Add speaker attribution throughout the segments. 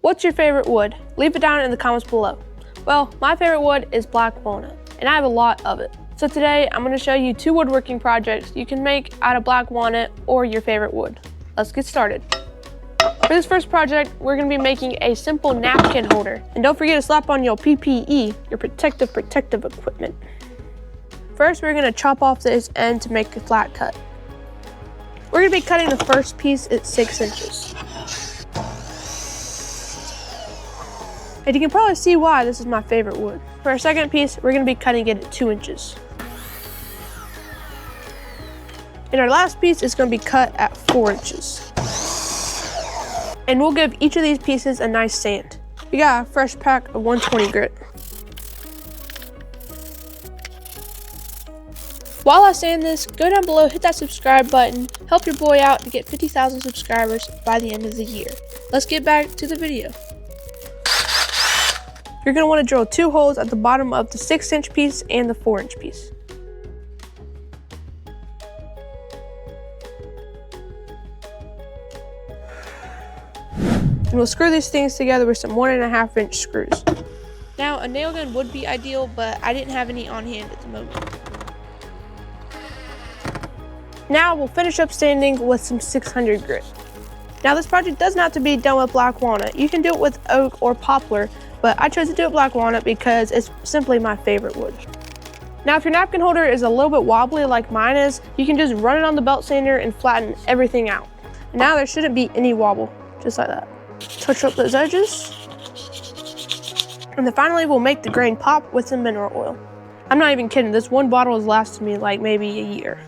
Speaker 1: What's your favorite wood? Leave it down in the comments below. Well, my favorite wood is black walnut, and I have a lot of it. So today, I'm gonna show you 2 woodworking projects you can make out of black walnut or your favorite wood. Let's get started. For this first project, we're gonna be making a simple napkin holder. And don't forget to slap on your PPE, your protective equipment. First, we're gonna chop off this end to make a flat cut. We're gonna be cutting the first piece at 6 inches. And you can probably see why this is my favorite wood. For our second piece, we're gonna be cutting it at 2 inches. And our last piece is gonna be cut at 4 inches. And we'll give each of these pieces a nice sand. We got a fresh pack of 120 grit. While I sand this, go down below, hit that subscribe button, help your boy out to get 50,000 subscribers by the end of the year. Let's get back to the video. You're gonna wanna drill 2 holes at the bottom of the 6-inch piece and the 4-inch piece. And we'll screw these things together with some 1.5-inch screws. Now, a nail gun would be ideal, but I didn't have any on hand at the moment. Now we'll finish up sanding with some 600 grit. Now this project doesn't have to be done with black walnut. You can do it with oak or poplar, but I chose to do it black walnut because it's simply my favorite wood. Now if your napkin holder is a little bit wobbly like mine is, you can just run it on the belt sander and flatten everything out. And now there shouldn't be any wobble, just like that. Touch up those edges. And then finally we'll make the grain pop with some mineral oil. I'm not even kidding, this one bottle has lasted me like maybe a year.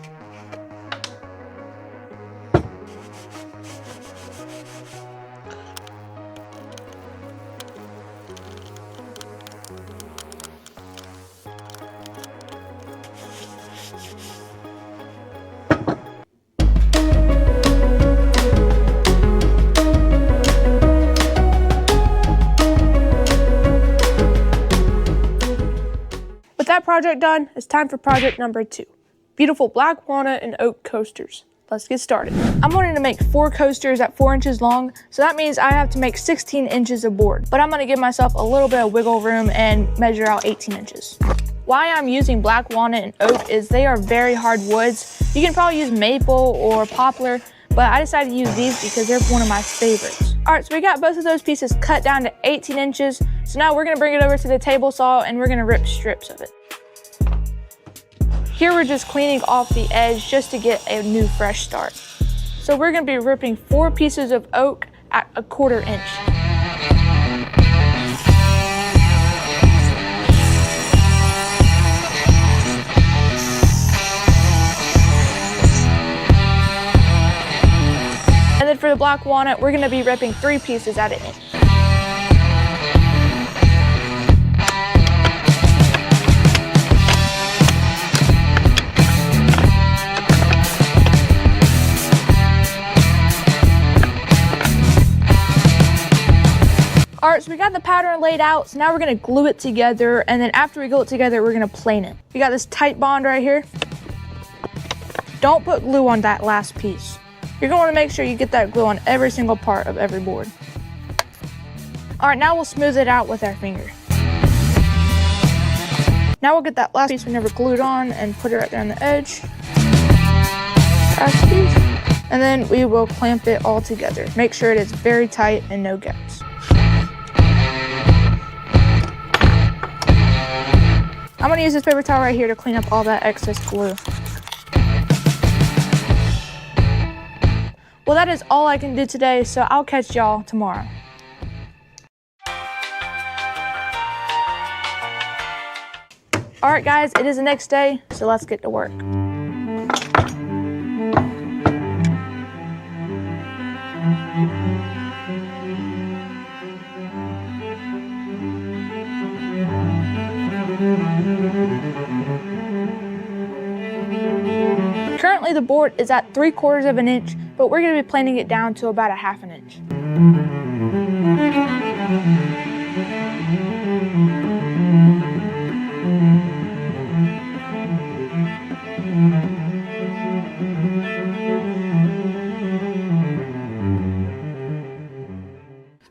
Speaker 1: With that project done, it's time for project number 2. Beautiful black walnut and oak coasters. Let's get started. I'm wanting to make 4 coasters at 4 inches long, so that means I have to make 16 inches of board. But I'm gonna give myself a little bit of wiggle room and measure out 18 inches. Why I'm using black walnut and oak is they are very hard woods. You can probably use maple or poplar, but I decided to use these because they're one of my favorites. All right, so we got both of those pieces cut down to 18 inches. So now we're gonna bring it over to the table saw and we're gonna rip strips of it. Here we're just cleaning off the edge just to get a new fresh start. So we're gonna be ripping 4 pieces of oak at 1/4 inch. And then for the black walnut, we're gonna be ripping 3 pieces at 1 inch. All right, so we got the pattern laid out, so now we're gonna glue it together, and then after we glue it together, we're gonna plane it. We got this tight bond right here. Don't put glue on that last piece. You're gonna wanna make sure you get that glue on every single part of every board. All right, now we'll smooth it out with our finger. Now we'll get that last piece we never glued on and put it right there on the edge. Last piece. And then we will clamp it all together. Make sure it is very tight and no gaps. I'm gonna use this paper towel right here to clean up all that excess glue. Well, that is all I can do today, so I'll catch y'all tomorrow. All right, guys, it is the next day, so let's get to work. Currently the board is at 3/4 of an inch, but we're going to be planing it down to about 1/2 inch.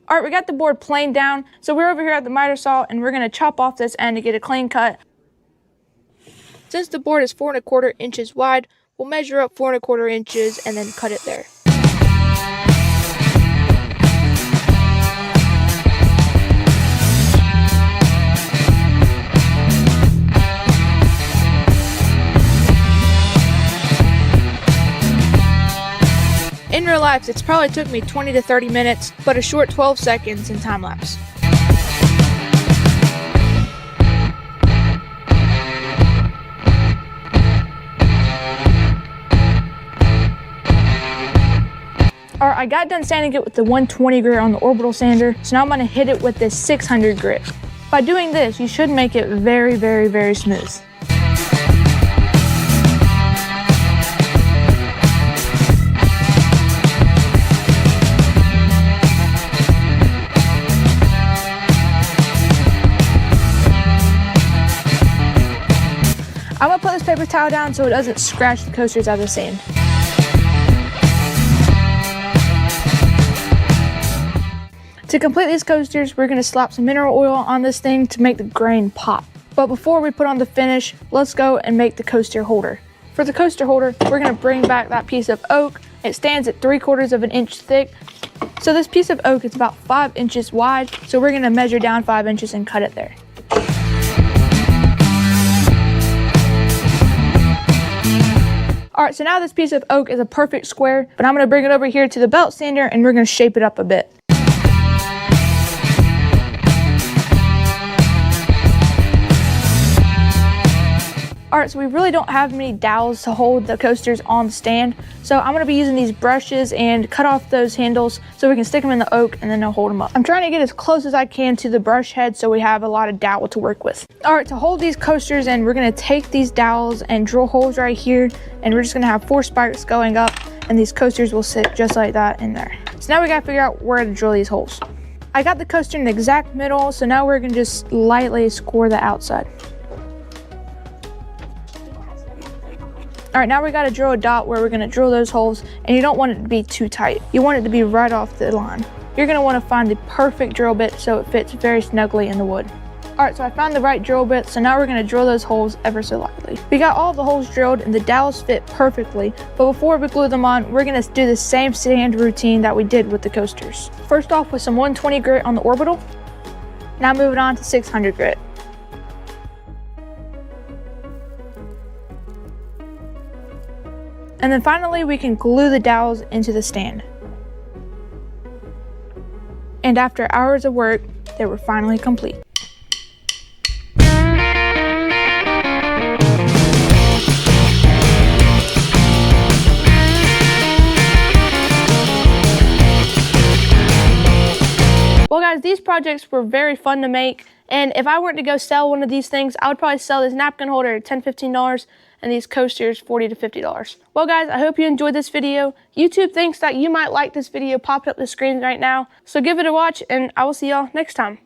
Speaker 1: All right, we got the board planed down, so we're over here at the miter saw and we're gonna chop off this end to get a clean cut. Since the board is 4¼ inches wide, we'll measure up 4¼ inches and then cut it there. In real life, it's probably took me 20 to 30 minutes, but a short 12 seconds in time lapse. Alright, I got done sanding it with the 120 grit on the orbital sander, so now I'm going to hit it with this 600 grit. By doing this, you should make it very, very, very smooth. I'm going to put this paper towel down so it doesn't scratch the coasters out of the sand. To complete these coasters, we're going to slap some mineral oil on this thing to make the grain pop. But before we put on the finish, let's go and make the coaster holder. For the coaster holder, we're going to bring back that piece of oak. It stands at 3/4 inch thick. So this piece of oak is about 5 inches wide, so we're going to measure down 5 inches and cut it there. Alright, so now this piece of oak is a perfect square, but I'm going to bring it over here to the belt sander and we're going to shape it up a bit. Alright, so we really don't have many dowels to hold the coasters on the stand, so I'm going to be using these brushes and cut off those handles so we can stick them in the oak and then they'll hold them up. I'm trying to get as close as I can to the brush head so we have a lot of dowel to work with. Alright, to hold these coasters in, we're going to take these dowels and drill holes right here, and we're just going to have 4 spikes going up, and these coasters will sit just like that in there. So now we got to figure out where to drill these holes. I got the coaster in the exact middle, so now we're going to just lightly score the outside. Alright, now we got to drill a dot where we're going to drill those holes, and you don't want it to be too tight. You want it to be right off the line. You're going to want to find the perfect drill bit so it fits very snugly in the wood. Alright, so I found the right drill bit, so now we're going to drill those holes ever so lightly. We got all the holes drilled and the dowels fit perfectly, but before we glue them on, we're going to do the same sand routine that we did with the coasters. First off with some 120 grit on the orbital, now moving on to 600 grit. And then finally we can glue the dowels into the stand. And after hours of work, they were finally complete. Well guys, these projects were very fun to make, and if I were to go sell one of these things, I would probably sell this napkin holder at $10–15 and these coasters $40 to $50. Well guys, I hope you enjoyed this video. YouTube thinks that you might like this video popped up the screen right now, so give it a watch and I will see y'all next time.